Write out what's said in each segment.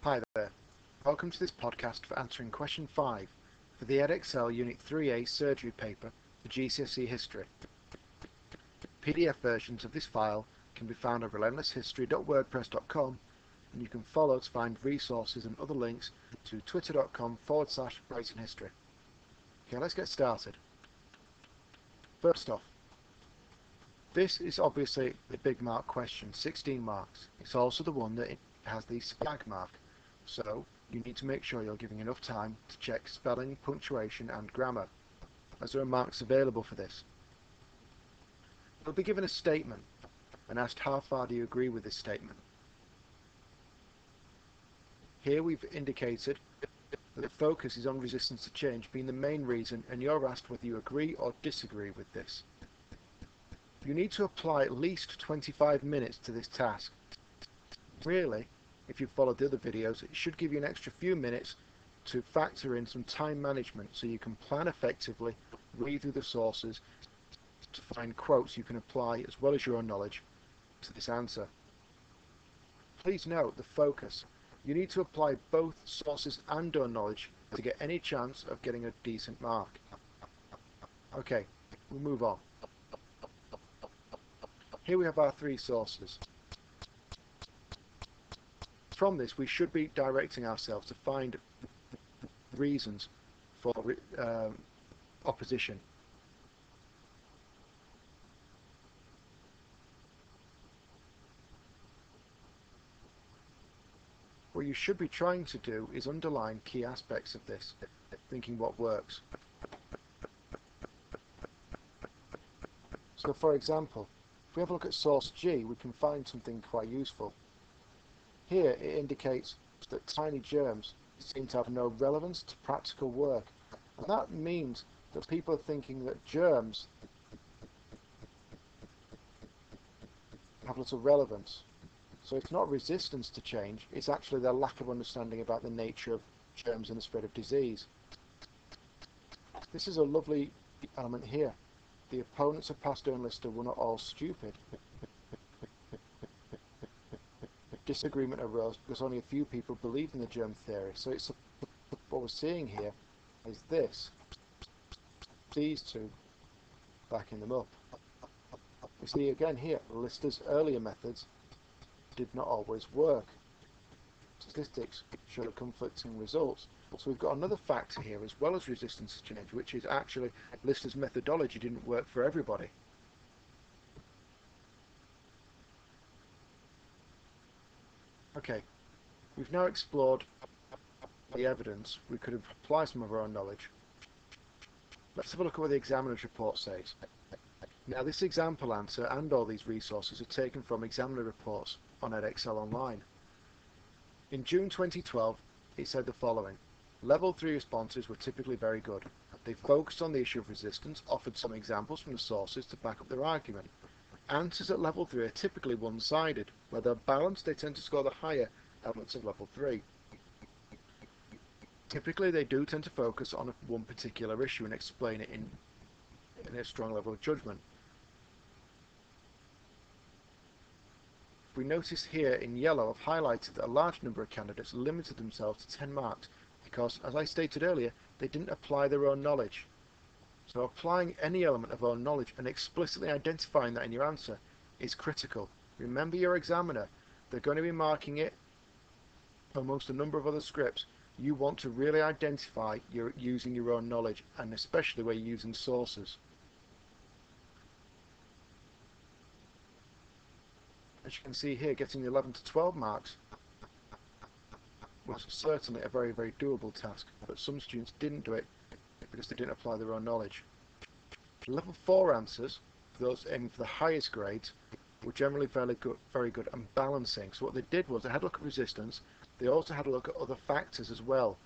Hi there. Welcome to this podcast for answering question 5 for the Edexcel Unit 3A surgery paper for GCSE History. PDF versions of this file can be found on relentlesshistory.wordpress.com, and you can follow to find resources and other links to twitter.com/racinghistory. Okay, let's get started. First off, this is obviously the big mark question, 16 marks. It's also the one that has the spag mark. So you need to make sure you're giving enough time to check spelling, punctuation and grammar, as there are marks available for this. You'll be given a statement and asked how far do you agree with this statement. Here we've indicated that the focus is on resistance to change being the main reason, and you're asked whether you agree or disagree with this. You need to apply at least 25 minutes to this task. Really, if you've followed the other videos, it should give you an extra few minutes to factor in some time management so you can plan effectively, read through the sources to find quotes you can apply as well as your own knowledge to this answer. Please note the focus. You need to apply both sources and own knowledge to get any chance of getting a decent mark. Okay, we'll move on. Here we have our three sources. From this, we should be directing ourselves to find reasons for opposition. What you should be trying to do is underline key aspects of this, thinking what works. So for example, if we have a look at source G, we can find something quite useful. Here it indicates that tiny germs seem to have no relevance to practical work, and that means that people are thinking that germs have little relevance. So it's not resistance to change, it's actually their lack of understanding about the nature of germs and the spread of disease. This is a lovely element here. The opponents of Pasteur and Lister were not all stupid. Disagreement arose because only a few people believed in the germ theory. So it's what we're seeing here is this. These two backing them up. We see again here, Lister's earlier methods did not always work. Statistics showed conflicting results. So we've got another factor here as well as resistance to change, which is actually Lister's methodology didn't work for everybody. Okay, we've now explored the evidence. We could apply some of our own knowledge. Let's have a look at what the examiner's report says. Now this example answer and all these resources are taken from examiner reports on Edexcel Online. In June 2012, it said the following. Level 3 responses were typically very good. They focused on the issue of resistance, offered some examples from the sources to back up their argument. Answers at level 3 are typically one-sided. Where they're balanced, they tend to score the higher elements of level 3. Typically, they do tend to focus on one particular issue and explain it in a strong level of judgment. We notice here in yellow I've highlighted that a large number of candidates limited themselves to 10 marks because, as I stated earlier, they didn't apply their own knowledge. So applying any element of own knowledge and explicitly identifying that in your answer is critical. Remember your examiner, they're going to be marking it amongst a number of other scripts. You want to really identify you're using your own knowledge, and especially where you're using sources. As you can see here, getting the 11 to 12 marks was certainly a very, very doable task, but some students didn't do it because they didn't apply their own knowledge. Level 4 answers, for those aiming for the highest grades, were generally very good and balancing. So what they did was they had a look at resistance, they also had a look at other factors as well,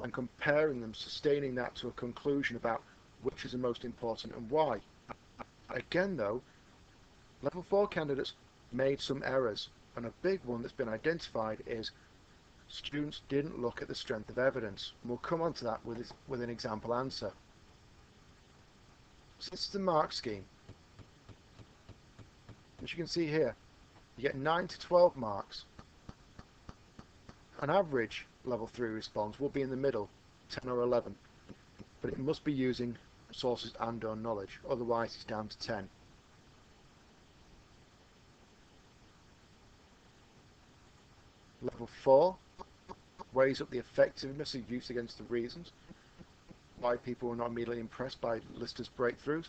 and comparing them, sustaining that to a conclusion about which is the most important and why. Again though, level 4 candidates made some errors, and a big one that's been identified is students didn't look at the strength of evidence. And we'll come on to that with an example answer. So this is the mark scheme. As you can see here, you get 9 to 12 marks, An average level 3 response will be in the middle, 10 or 11, but it must be using sources and or knowledge, otherwise it's down to 10. Level 4 weighs up the effectiveness of use against the reasons, why people were not immediately impressed by Lister's breakthroughs.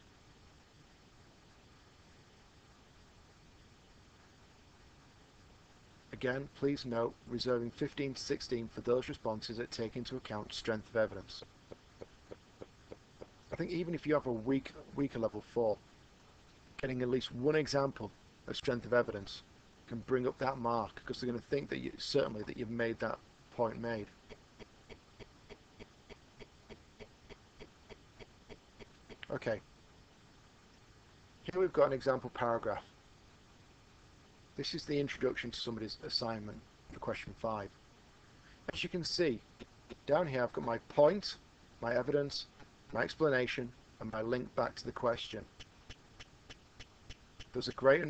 Again, please note, reserving 15 to 16 for those responses that take into account strength of evidence. I think even if you have a weaker level 4, getting at least one example of strength of evidence can bring up that mark, because they're going to think that certainly that you've made that point made. Okay, here we've got an example paragraph. This is the introduction to somebody's assignment for question 5. As you can see, down here I've got my point, my evidence, my explanation, and my link back to the question. There's a great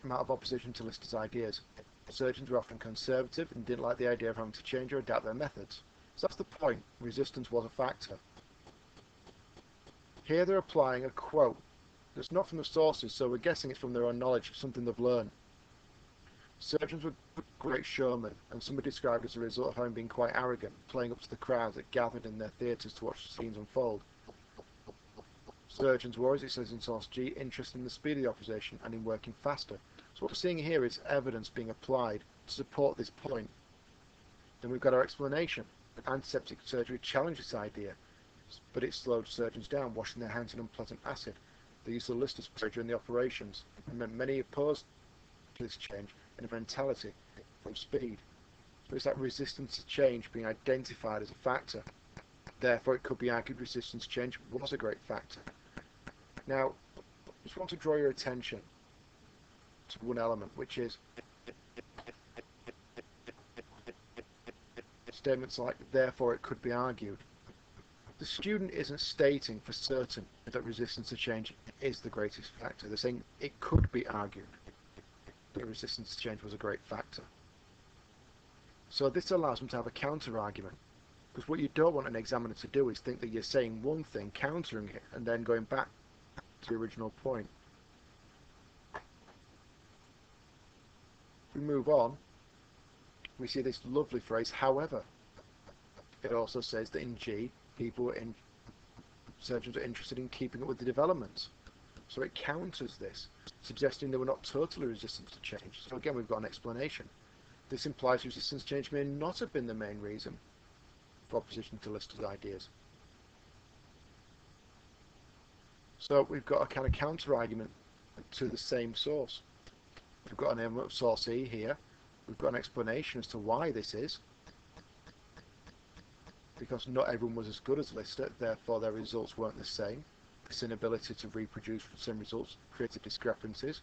amount of opposition to Lister's ideas. Surgeons were often conservative and didn't like the idea of having to change or adapt their methods. So that's the point. Resistance was a factor. Here they're applying a quote that's not from the sources, so we're guessing it's from their own knowledge, something they've learned. Surgeons were great showmen, and some are described as a result of having been quite arrogant, playing up to the crowds that gathered in their theatres to watch the scenes unfold. Surgeons were, as it says in source G, interested in the speed of the operation and in working faster. So what we're seeing here is evidence being applied to support this point. Then we've got our explanation. Antiseptic surgery challenged this idea, but it slowed surgeons down, washing their hands in unpleasant acid. The use of Lister's spray during the operations meant many opposed to this change in a mentality from speed. So it's that resistance to change being identified as a factor. Therefore, it could be argued resistance to change was a great factor. Now, I just want to draw your attention to one element, which is statements like, therefore it could be argued. The student isn't stating for certain that resistance to change is the greatest factor. They're saying it could be argued that resistance to change was a great factor. So this allows them to have a counter-argument, because what you don't want an examiner to do is think that you're saying one thing, countering it, and then going back to the original point. If we move on, we see this lovely phrase, however. It also says that in G, surgeons are interested in keeping up with the developments. So it counters this, suggesting they were not totally resistant to change. So again, we've got an explanation. This implies resistance to change may not have been the main reason for opposition to Lister's ideas. So we've got a kind of counter-argument to the same source. We've got an element of source E here. We've got an explanation as to why this is. Because not everyone was as good as Lister, therefore their results weren't the same. This inability to reproduce the same results created discrepancies,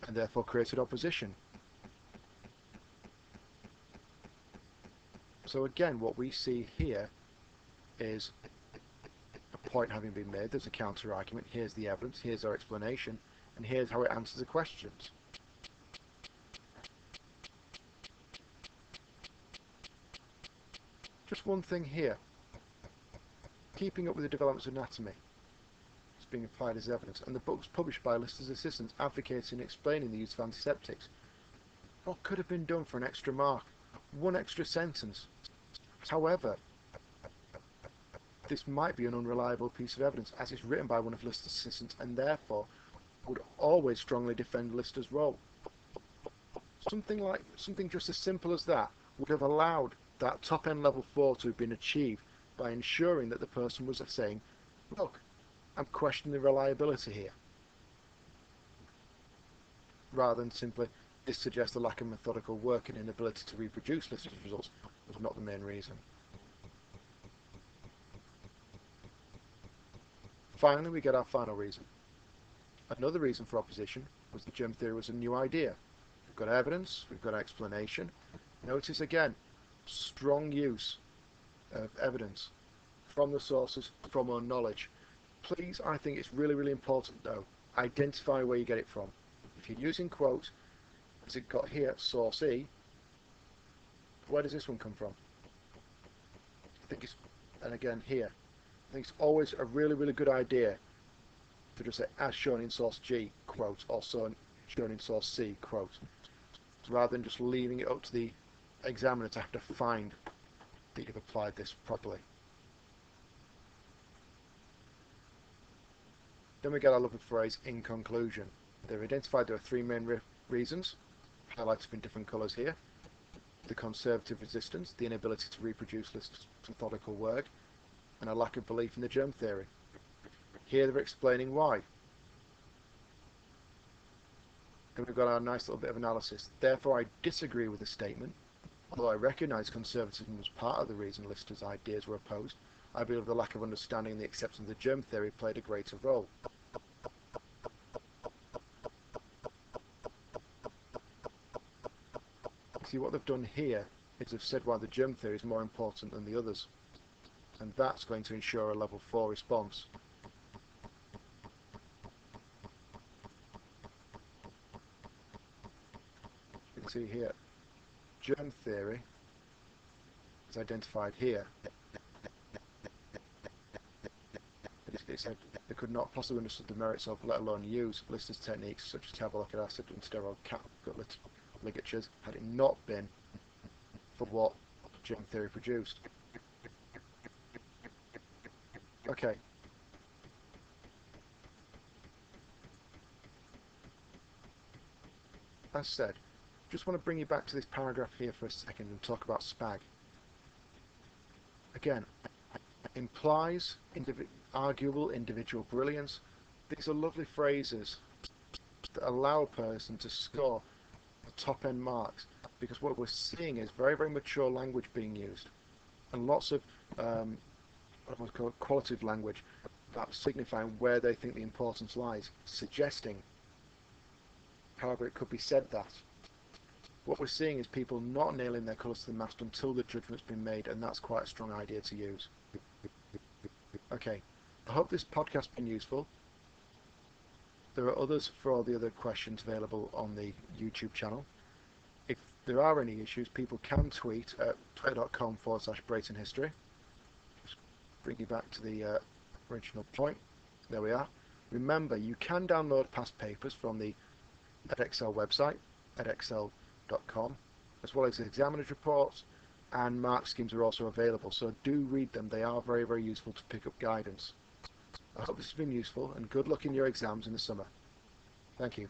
and therefore created opposition. So again, what we see here is a point having been made. There's a counter-argument. Here's the evidence. Here's our explanation. And here's how it answers the questions. Just one thing here. Keeping up with the developments of anatomy is being applied as evidence, and the book was published by Lister's assistants advocating and explaining the use of antiseptics. What could have been done for an extra mark? One extra sentence. However, this might be an unreliable piece of evidence, as it's written by one of Lister's assistants, and therefore would always strongly defend Lister's role. Something just as simple as that would have allowed that top-end level 4 to have been achieved by ensuring that the person was saying, look, I'm questioning the reliability here, rather than simply, this suggests a lack of methodical work and inability to reproduce Lister's results was not the main reason. Finally, we get our final reason. Another reason for opposition was that germ theory was a new idea. We've got evidence, we've got explanation. Notice again, strong use of evidence from the sources, from our knowledge. Please, I think it's really, really important though, identify where you get it from. If you're using quotes, as it got here, source E, Where does this one come from? I think it's, and again here, I think it's always a really good idea to just say as shown in source G, quote, or shown in source C, quote, rather than just leaving it up to the examiner to have to find that you've applied this properly. Then we get our lovely phrase, in conclusion. They've identified there are three main reasons, highlighted in different colours here. The conservative resistance, the inability to reproduce Lister's methodical work, and a lack of belief in the germ theory. Here they're explaining why. And we've got our nice little bit of analysis. Therefore, I disagree with the statement. Although I recognise conservatism was part of the reason Lister's ideas were opposed, I believe the lack of understanding and the acceptance of the germ theory played a greater role. See, what they've done here is they've said why the germ theory is more important than the others. And that's going to ensure a level 4 response. You can see here, germ theory is identified here. They said they could not possibly understand the merits of, let alone use, Lister's techniques such as carbolic acid and steroid catgut ligatures had it not been for what germ theory produced. Okay. As said, just want to bring you back to this paragraph here for a second and talk about SPAG. Again, implies arguable individual brilliance. These are lovely phrases that allow a person to score the top-end marks, because what we're seeing is very mature language being used, and lots of what I would call qualitative language about signifying where they think the importance lies, suggesting, however, it could be said that what we're seeing is people not nailing their colours to the mast until the judgment's been made, and that's quite a strong idea to use. Okay, I hope this podcast has been useful. There are others for all the other questions available on the YouTube channel. If there are any issues, people can tweet at twitter.com/BraytonHistory. Just bring you back to the original point. There we are. Remember, you can download past papers from the edXL website, edxl.com, as well as examiners' reports, and mark schemes are also available, so do read them. They are very useful to pick up guidance. I hope this has been useful, and good luck in your exams in the summer. Thank you.